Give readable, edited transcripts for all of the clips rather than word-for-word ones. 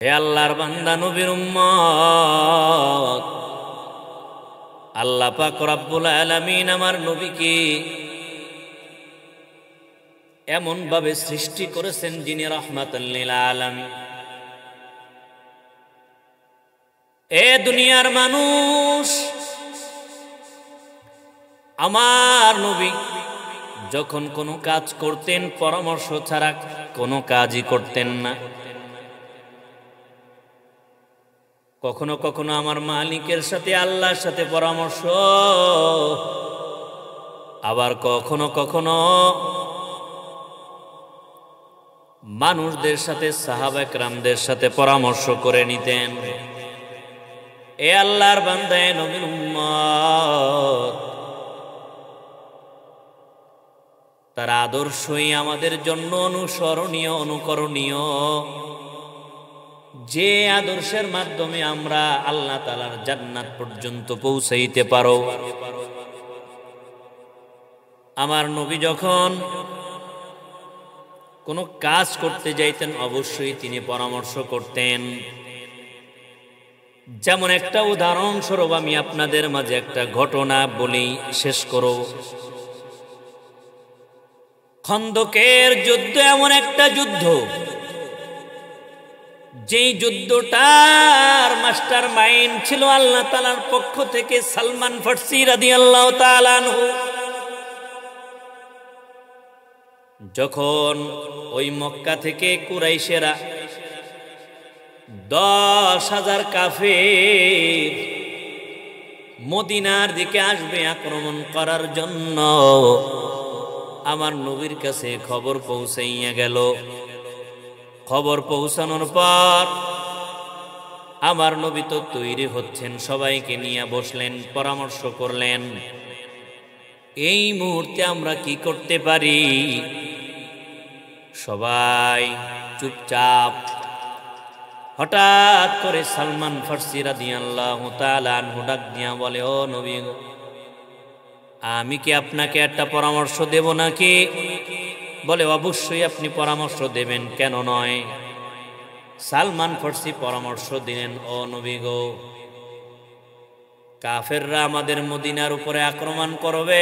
হে আল্লাহর বান্দা নবীর উম্মত, আল্লাহ পাক রব্বুল আলামিন আমার নবীকে এমন ভাবে সৃষ্টি করেছেন যিনি রাহমাতুল লিল আলামিন। এ দুনিয়ার মানুষ, আমার নবী যখন কোনো কাজ করতেন পরামর্শ ছাড়া কোনো কাজই করতেন না। কখনো কখনো আমার মালিকের সাথে আল্লাহর সাথে পরামর্শ, আবার কখনো কখনো মানুষদের সাথে সাহাবা কেরামদের সাথে পরামর্শ করে নিতেন। এ আল্লাহর বান্দা, এ নবীর উম্মত, তার আদর্শই আমাদের জন্য অনুসরণীয়, অনুকরণীয়। যে আদর্শের মাধ্যমে আমরা আল্লাহ তাআলার জান্নাত পর্যন্ত পৌঁছাইতে পারো। আমার নবী যখন কোনো কাজ করতে যাইতেন অবশ্যই তিনি পরামর্শ করতেন। যেমন একটা উদাহরণস্বরূপ আমি আপনাদের মাঝে একটা ঘটনা বলি, শেষ করব। খন্দকের যুদ্ধ এমন একটা যুদ্ধ, যেই যুদ্ধটার মাস্টার মাইন্ড ছিল আল্লাহ তাআলার পক্ষ থেকে সালমান ফারসি রাদিয়াল্লাহু তাআলা আনহু। যখন ওই মক্কা থেকে কুরাইশেরা 10,000 কাফের মদিনার দিকে আসবে আক্রমণ করার জন্য, আমার নবীর কাছে খবর পৌঁছাইয়া গেল। খবর পৌঁছানোর পর আমার নবী তো তৈরি হচ্ছেন, সবাইকে নিয়ে বসলেন, পরামর্শ করলেন এই মুহূর্তে আমরা কি করতে পারি। সবাই চুপচাপ। হঠাৎ করে সালমান ফারসি রাদিয়াল্লাহু তাআলা আনহু ডাক দিয়া বলে, ও নবী গো, আমি কি আপনাকে একটা পরামর্শ দেব নাকি? বলে, অবশ্যই আপনি পরামর্শ দেবেন, কেন নয়। সালমান ফারসি পরামর্শ দিলেন, ও নবী গো, কাফেররা আমাদের মদিনার উপরে আক্রমণ করবে।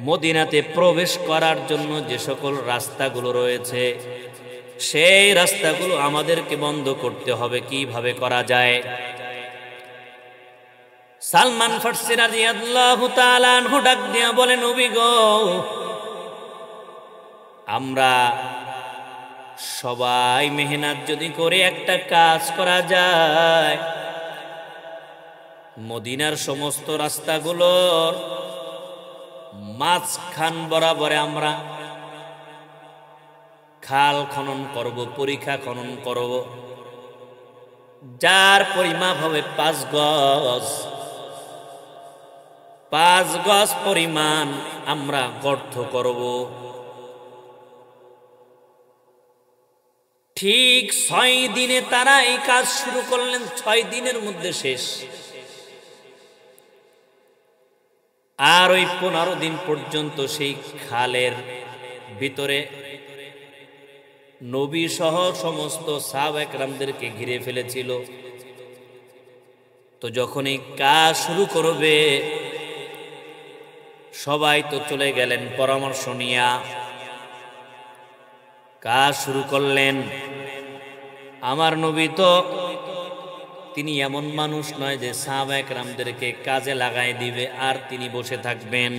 মদিনাতে প্রবেশ করার জন্য যে সকল রাস্তাগুলো রয়েছে, সেই রাস্তাগুলো আমাদেরকে বন্ধ করতে হবে। কিভাবে করা যায়? সালমান ফারসি রাদিয়াল্লাহু তাআলা আনহু ডাক দিয়া বলে, নবী গো, আমরা সবাই মেহনত যদি করে একটা কাজ করা যায়, মদিনার সমস্ত রাস্তাগুলোর মাঝখান বরাবরে আমরা খাল খনন করব, পরিখা খনন করব, যার পরিমাপ হবে 5 গজ। 5 গজ পরিমাণ আমরা গর্ত করব। ঠিক 6 দিনে তারা এই কাজ শুরু করলেন। 6 দিনের মধ্যে শেষ। আর ওই 15 দিন পর্যন্ত সেই খালের ভিতরে নবী সহ সমস্ত সাহাবা কেরামদেরকে ঘিরে ফেলেছিল। তো যখন এই কাজ শুরু করবে, সবাই তো চলে গেলেন পরামর্শ নিয়া, কাজ শুরু করলেন। আমার নবী তো তিনি এমন মানুষ নয় যে সাহাবা কেরামদেরকে কাজে লাগাই দিবে আর তিনি বসে থাকবেন।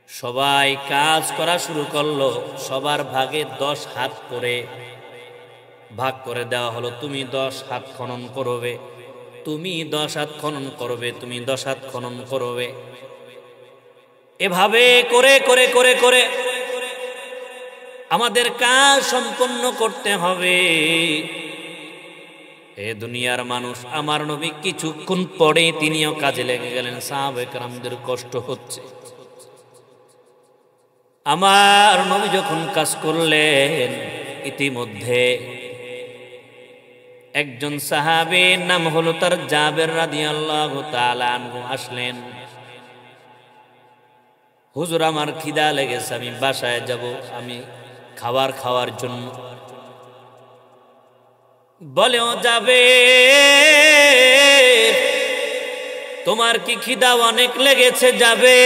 সবাই কাজ করা শুরু করলো। সবার ভাগে 10 হাত করে ভাগ করে দেওয়া হলো। তুমি 10 হাত খনন করবে, তুমি 10 হাত খনন করবে, তুমি 10 হাত খনন করবে। এভাবে করে করে করে করে আমাদের কাজ সম্পন্ন করতে হবে। এ দুনিয়ার মানুষ, আমার নবী কিছুক্ষণ পরে তিনিও কাজে লেগে গেলেন। সাহাবা কেরামদের কষ্ট হচ্ছে। আমার নবী যখন কাজ করলেন, ইতিমধ্যে একজন সাহাবীর নাম হলো তার জাবের রাদিয়াল্লাহু তাআলা আনহু আসলেন। হুজুর, আমার খিদা লেগেছে, আমি বাসায় যাব, আমি খাবার খাওয়ার জন্য। বলেও যাবে, তোমার কি খিদা অনেক লেগেছে? যাবে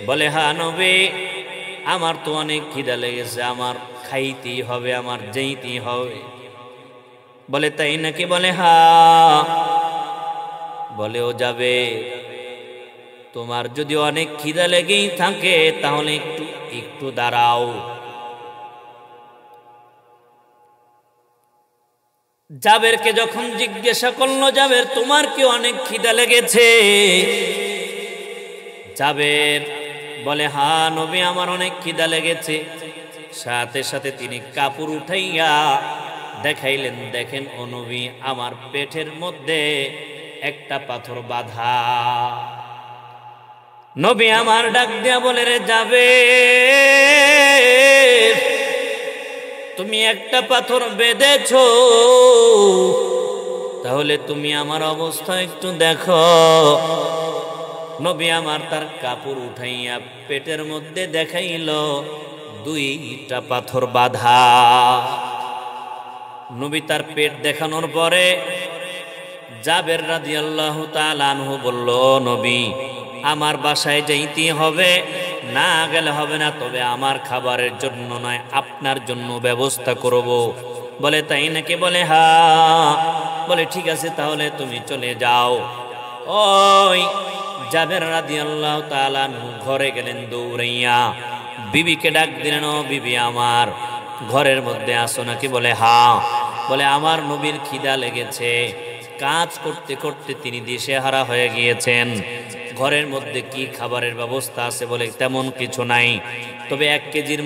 বলে, হ্যাঁ নবী, আমার তো অনেক খিদা লেগেছে, আমার খাইতেই হবে, আমার যেতেই হবে। বলে, তাই নাকি? বলে, হ্যাঁ। বলেও যাবে, তোমার যদি অনেক খিদা লেগেই থাকে তাহলে একটু একটু দাঁড়াও। জাবেরকে যখন জিজ্ঞাসা করলো, জাবের তোমার কি অনেক খিদা লেগেছে? জাবের বলে, হ্যাঁ নবী, আমার অনেক খিদা লেগেছে। সাথে সাথে তিনি কাপড় উঠাইয়া দেখাইলেন, দেখেন ও নবী, আমার পেটের মধ্যে একটা পাথর বাঁধা। নবী আমার ডাক দিয়া বলে, রে যাবে, তুমি একটা পাথর বেঁধেছ, তাহলে তুমি আমার অবস্থা একটু দেখো। নবী আমার তার কাপড় উঠাইয়া পেটের মধ্যে দেখাইল দুইটা পাথর বাঁধা। নবী তার পেট দেখানোর পরে জাবের রাদিয়াল্লাহু তাআলা আনহু বলল, নবী আমার বাসায় যাইতে হবে, না গেলে হবে না, তবে আমার খাবারের জন্য নয়, আপনার জন্য ব্যবস্থা করব। বলে, তাই নাকি? বলে, হ্যাঁ। বলে, ঠিক আছে, তাহলে তুমি চলে যাও। ওই জাবের রাদিয়াল্লাহু তাআলা আনহু ঘরে গেলেন দৌড়াইয়া, বিবিকে ডাক দিলেন, ও বিবি আমার, ঘরের মধ্যে আসো নাকি? বলে, হ্যাঁ। বলে, আমার নবীর খিদা লেগেছে, কাজ করতে করতে তিনি দিশেহারা হয়ে গিয়েছেন, ঘরের মধ্যে কি খাবারের ব্যবস্থা আছে? বলে, তেমন কিছু নাই, তবে 1 কেজির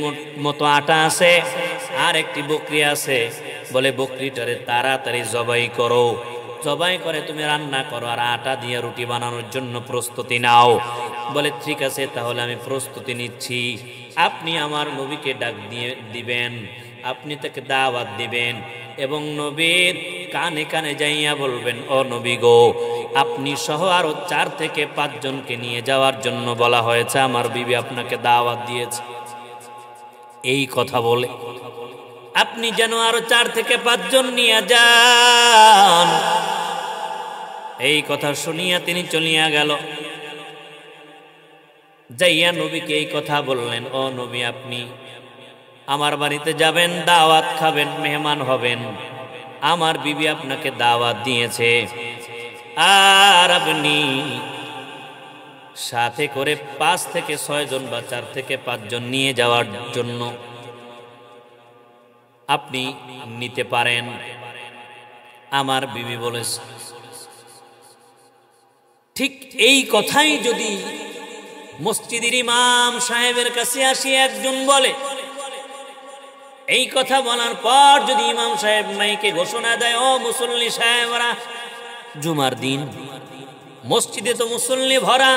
মতো আটা আছে, আর একটি বকরি আছে। বলে, বকরিটারে তাড়াতাড়ি জবাই করো, জবাই করে তুমি রান্না করো, আর আটা দিয়ে রুটি বানানোর জন্য প্রস্তুতি নাও। বলে, ঠিক আছে, তাহলে আমি প্রস্তুতি নিচ্ছি। আপনি আমার নবীকে ডাক দিয়ে দিবেন, আপনি তাকে দাওয়াত দিবেন, এবং নবীর কানে কানে যাইয়া বলবেন, ও নবী গো, আপনি সহ আরো 4 থেকে 5 জনকে নিয়ে যাওয়ার জন্য বলা হয়েছে, আমার বিবি আপনাকে দাওয়াত দিয়েছে। এই কথা বলে আপনি যেন আরো 4 থেকে 5 জন নিয়ে যান। এই কথা শুনিয়া তিনি চলিয়া গেল, যাইয়া নবীকে এই কথা বললেন, ও নবী, আপনি আমার বাড়িতে যাবেন, দাওয়াত খাবেন, মেহমান হবেন, আমার বিবি আপনাকে দাওয়াত দিয়েছে, আর আপনি সাথে করে 5 থেকে 6 জন বা 4 থেকে 5 জন নিয়ে যাওয়ার জন্য আপনি নিতে পারেন। আমার বিবি বলেছে, ঠিক এই কথাই যদি মসজিদের ইমাম সাহেবের কাছে আসি একজন বলে, এই কথা বলার পর যদি ইমাম সাহেব মাইকে ঘোষণা দেয়, ও মুসল্লি সাহেবরা, জুমার দিন মসজিদে তো মুসল্লি ভরা,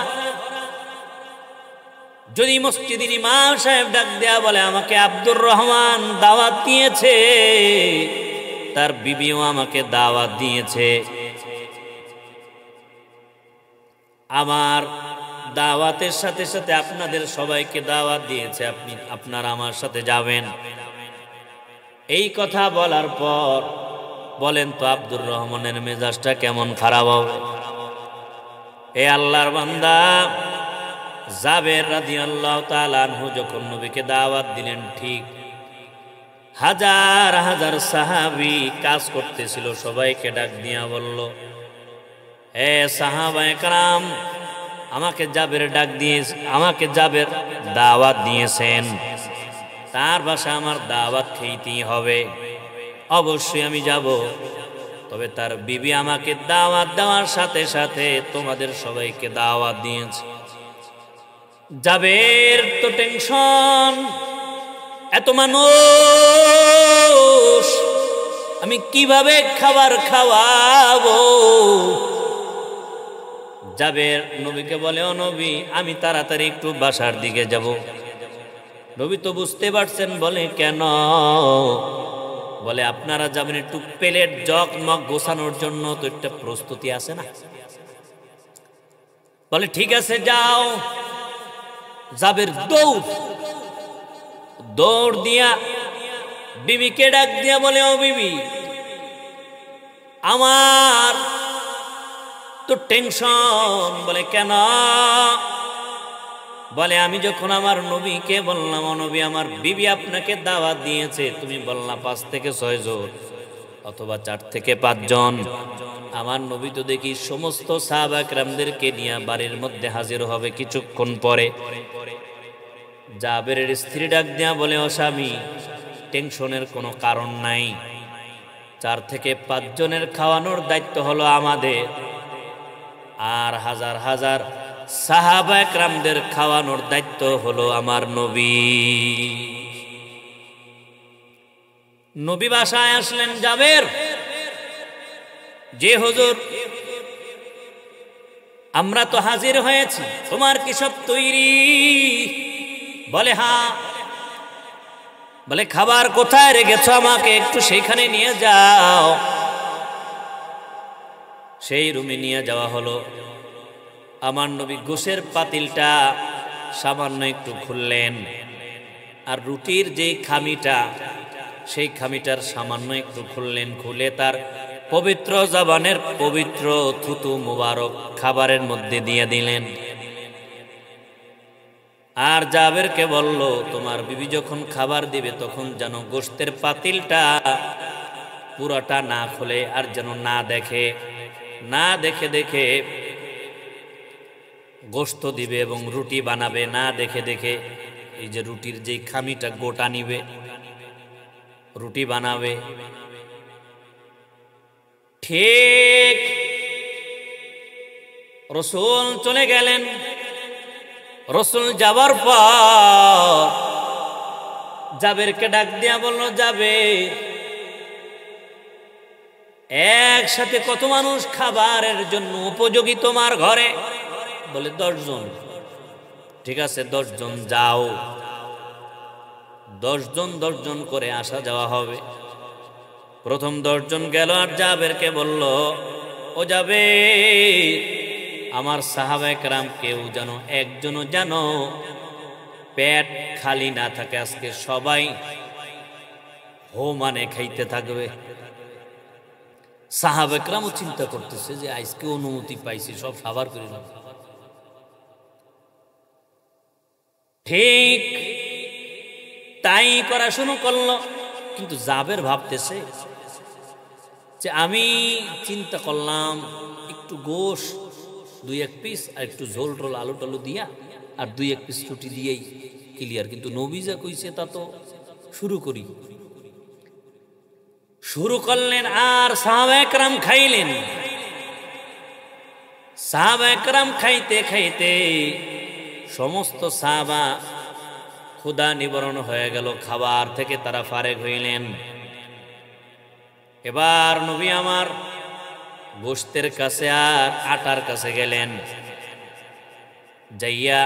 যদি মসজিদের ইমাম সাহেব ডাক দেয়া বলে, আমাকে আব্দুর রহমান দাওয়াত দিয়েছে, তার বিবিও আমাকে দাওয়াত দিয়েছে, আমার দাওয়াতের সাথে সাথে আপনাদের সবাইকে দাওয়াত দিয়েছে, আপনারা আমার সাথে যাবেন। এই কথা বলার পর বলেন তো আব্দুর রহমানের মেজাজটা কেমন খারাপ হবে? এ আল্লাহর বান্দা জাবের রাদিয়াল্লাহু তাআলা আনহু যখন নবীকে দাওয়াত দিলেন, ঠিক হাজার হাজার সাহাবী কাজ করতেছিল, সবাইকে ডাক দিয়া বলল, হে সাহাবায়ে কেরাম, আমাকে জাবের ডাক দিয়ে, আমাকে জাবের দাওয়াত দিয়েছেন, তার বাসা আমার দাওয়াত খেতেই হবে, অবশ্যই আমি যাব, তবে তার বিবি আমাকে দাওয়াত দেওয়ার সাথে সাথে তোমাদের সবাইকে দাওয়াত দিয়েছে। জাবের তো টেনশন, এত মানুষ আমি কিভাবে খাবার খাওয়াবো? জাবের নবীকে বলে, ও নবী, আমি তাড়াতাড়ি একটু বাসার দিকে যাব। নবী তো বুঝতে পারছেন, বলে, কেন? বলে, আপনারা যাবেন একটু প্লেট জগ মগ গোছানোর জন্য, তো একটা প্রস্তুতি আছে না? বলে, ঠিক আছে, যাও। জাবের দৌড় দিয়া বিবিকে ডাক দিয়া বলে, ও বিবি, আমার তো টেনশন। বলে কেন? বলে আমি যখন আমার নবীকে বললাম, ও নবী, আমার বিবি আপনাকে দাওয়াত দিয়েছে, তুমি বললা 5 থেকে 6 জন অথবা 4 থেকে 5 জন। আমার নবী তো দেখি সমস্ত সাহাবা কেরামদেরকে নিয়ে বাড়ির মধ্যে হাজির হবে কিছুক্ষণ পরে। জাবেরের স্ত্রী ডাক দিয়া বলে, ও স্বামী, টেনশনের কোনো কারণ নাই। 4 থেকে 5 জনের খাওয়ানোর দায়িত্ব হলো আমাদের, আর হাজার হাজার সাহাবা একরামদের খাওয়ানোর দায়িত্ব হলো আমার নবী। নবী বাসায় আসলেন। জাবের, যে হুজুর, আমরা তো হাজির হয়েছি, তোমার কি সব তৈরি? বলে হ্যাঁ। বলে খাবার কোথায় রেখেছো, আমাকে একটু সেইখানে নিয়ে যাও। সেই রুমে নিয়ে যাওয়া হলো। আমার নবী গোশের পাতিলটা সামান্য একটু খুললেন, আর রুটির যে খামিটা, সেই খামিটার সামান্য একটু খুললেন। খুলে তার পবিত্র জবানের পবিত্র থুতু মুবারক খাবারের মধ্যে দিয়ে দিলেন। আর জাবেরকে বলল, তোমার বিবি যখন খাবার দিবে তখন যেন গোশতের পাতিলটা পুরাটা না খুলে, আর যেন না দেখে দেখে গোশত দিবে এবং রুটি বানাবে। না দেখে দেখে এই যে রুটির যে খামিটা গোটা নিবে, রুটি বানাবে। ঠিক রসুল চলে গেলেন। রসুল যাবার পর জাবেরকে ডাক দিয়া বলল, জাবের, একসাথে কত মানুষ খাবারের জন্য উপযোগী তোমার ঘরে? বলে 10 জন। ঠিক আছে, 10 জন যাও। 10 জন করে আসা যাওয়া হবে। প্রথম 10 জন গেল, আর জাবেরকে বলল, ও জাবের, আমার সাহাবায়ে কেরাম কেউ যেন একজনও যেন পেট খালি না থাকে, আজকে সবাই হো মানে খাইতে থাকবে। সাহাবায়ে কেরামও চিন্তা করতেছে যে আজকে অনুমতি পাইছি, সব সাবার করে নেব। ঠিক তাই করা শুরু করলো। কিন্তু জাবের ভাবতেছে যে আমি চিন্তা করলাম একটু গোশ 2-1 পিস আর একটু ঝোল টোল আলু টালু দিয়া আর 2-1 পিস রুটি দিয়েই ক্লিয়ার। কিন্তু নবী যা কইছে তা তো শুরু করি। শুরু করলেন, আর সাহাবায়ে কেরাম খাইলেন। সাহাবায়ে কেরাম খাইতে খাইতে সমস্ত সাহাবা ক্ষুধা নিবারণ হয়ে গেল, খাবার থেকে তারা ফারেক হইলেন। এবার নবী আমার গোশতের কাছে আর আটার কাছে গেলেন। যাইয়া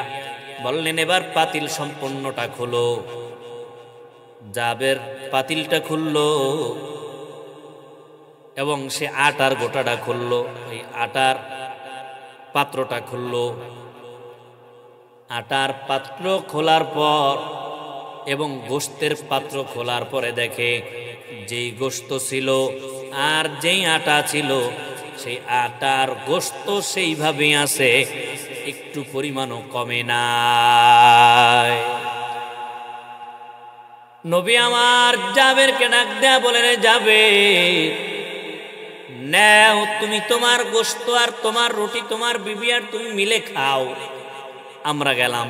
বললেন, এবার পাতিল সম্পূর্ণটা খুলো। জাবের পাতিলটা খুললো এবং সে আটার গোটাটা খুললো। ওই আটার পাত্রটা খুললো। আটার পাত্র খোলার পর এবং গোশতের পাত্র খোলার পরে দেখে যেই গোশত ছিল আর যেই আটা ছিল, সেই আটার গোশত সেইভাবেই আছে, একটু পরিমাণও কমে নাই। নবী আমার জাবেরকে ডাক দেয়া বলে, রে জাবের, নাও তুমি তোমার গোশত আর তোমার রুটি, তোমার বিবি আর তুমি মিলে খাও, আমরা গেলাম।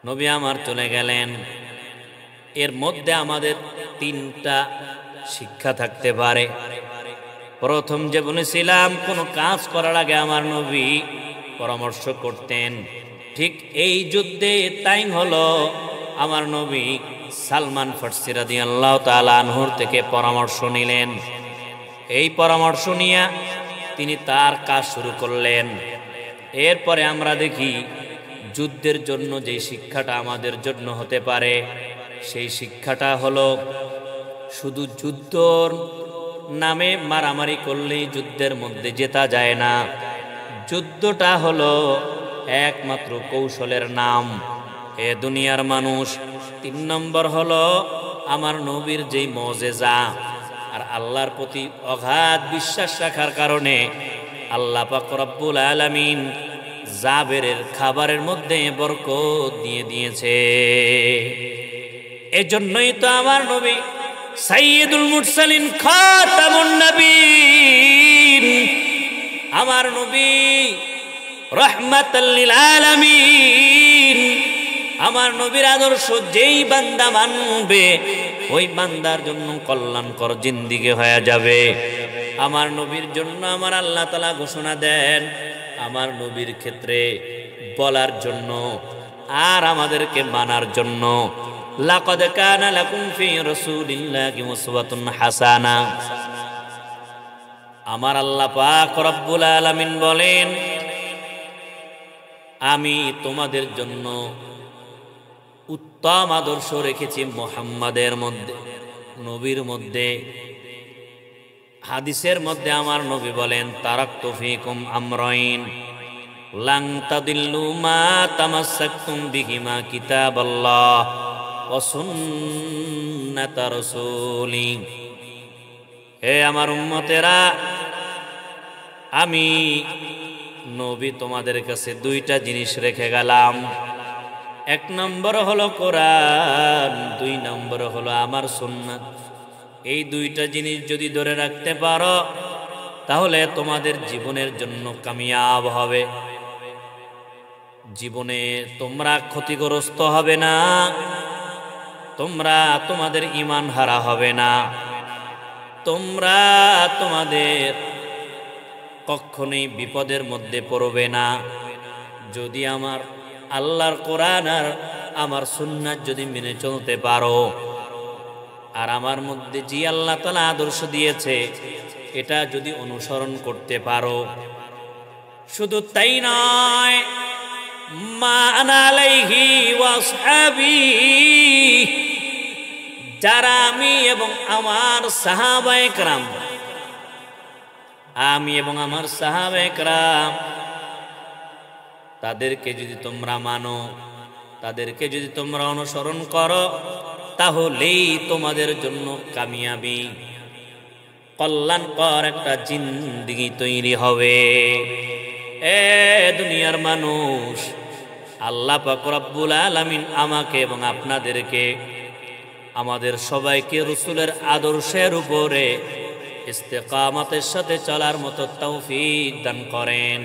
নবী আমার চলে গেলেন। এর মধ্যে আমাদের 3টা শিক্ষা থাকতে পারে। প্রথম যে বলেছিলাম, কোনো কাজ করার আগে আমার নবী পরামর্শ করতেন। ঠিক এই যুদ্ধে তাই হলো, আমার নবী সালমান ফার্সি রাদিয়াল্লাহু তাআলা আনহুর থেকে পরামর্শ নিলেন। এই পরামর্শ নিয়ে তিনি তার কাজ শুরু করলেন। এরপরে আমরা দেখি যুদ্ধের জন্য যে শিক্ষাটা আমাদের জন্য হতে পারে, সেই শিক্ষাটা হলো শুধু যুদ্ধর নামে মারামারি করলেই যুদ্ধের মধ্যে জেতা যায় না। যুদ্ধটা হলো একমাত্র কৌশলের নাম। এ দুনিয়ার মানুষ 3 নম্বর হলো আমার নবীর যেই মুজিজা আর আল্লাহর প্রতি অগাধ বিশ্বাস রাখার কারণে আল্লাহ পাক রব্বুল আলামিন জাবেরের খাবারের মধ্যে বরকত দিয়ে দিয়েছে। এজন্যই তো আমার নবী সাইয়্যিদুল মুরসালিন খাতামুন নবীন, আমার নবী রাহমাতাল লিল আলামিন, আমার নবীর আদর্শ যেই বান্দা মানবে ওই বান্দার জন্য কল্যাণকর জিন্দেগি হয়ে যাবে। আমার নবীর জন্য আমার আল্লাহ তাআলা ঘোষণা দেন আমার নবীর ক্ষেত্রে বলার জন্য আর আমাদেরকে মানার জন্য, লাকাদ কানা লাকুম ফি রাসূলিল্লাহি উসওয়াতুন হাসানা। আমার আল্লাহ পাক রব্বুল আলামিন বলেন আমি তোমাদের জন্য উত্তম আদর্শ রেখেছি মুহাম্মাদের মধ্যে, নবীর মধ্যে। হাদিসের মধ্যে আমার নবী বলেন তারাকতু ফীকুম আমরাইন লান তাদিল্লু মা তামাসসাকতুম বিহিমা কিতাবাল্লাহ ওয়া সুন্নাত রাসূলি। হে আমার উম্মতেরা, আমি নবী তোমাদের কাছে দুইটা জিনিস রেখে গেলাম। এক নম্বর হলো কোরআন, দুই নম্বর হলো আমার সুন্নাত। এই দুইটা জিনিস যদি ধরে রাখতে পারো তাহলে তোমাদের জীবনের জন্য কামিয়াব হবে। জীবনে তোমরা ক্ষতিগ্রস্ত হবে না, তোমরা তোমাদের ঈমান হারা হবে না, তোমরা তোমাদের কখনোই বিপদের মধ্যে পড়বে না। যদি আমার আল্লাহর কোরআন আর আমার সুন্নাত যদি মেনে চলতে পারো, আর আমার মধ্যে যে আল্লাহ তাআলা আদর্শ দিয়েছে এটা যদি অনুসরণ করতে পারো, শুধু তাই নয় মা আনা আলাইহি ওয়া আসহাবি, যারা আমি এবং আমার সাহাবায়ে কেরাম, আমি এবং আমার সাহাবায়ে কেরাম তাদেরকে যদি তোমরা মানো, তাদেরকে যদি তোমরা অনুসরণ করো তাহলেই তোমাদের জন্য কামিয়াবি কল্যাণকর একটা জিন্দেগি তৈরি হবে। এ দুনিয়ার মানুষ, আল্লাহ পাক রব্বুল আলামিন আমাকে এবং আপনাদেরকে, আমাদের সবাইকে রাসূলের আদর্শের উপরে ইস্তেকামতের সাথে চলার মতো তৌফিক দান করেন।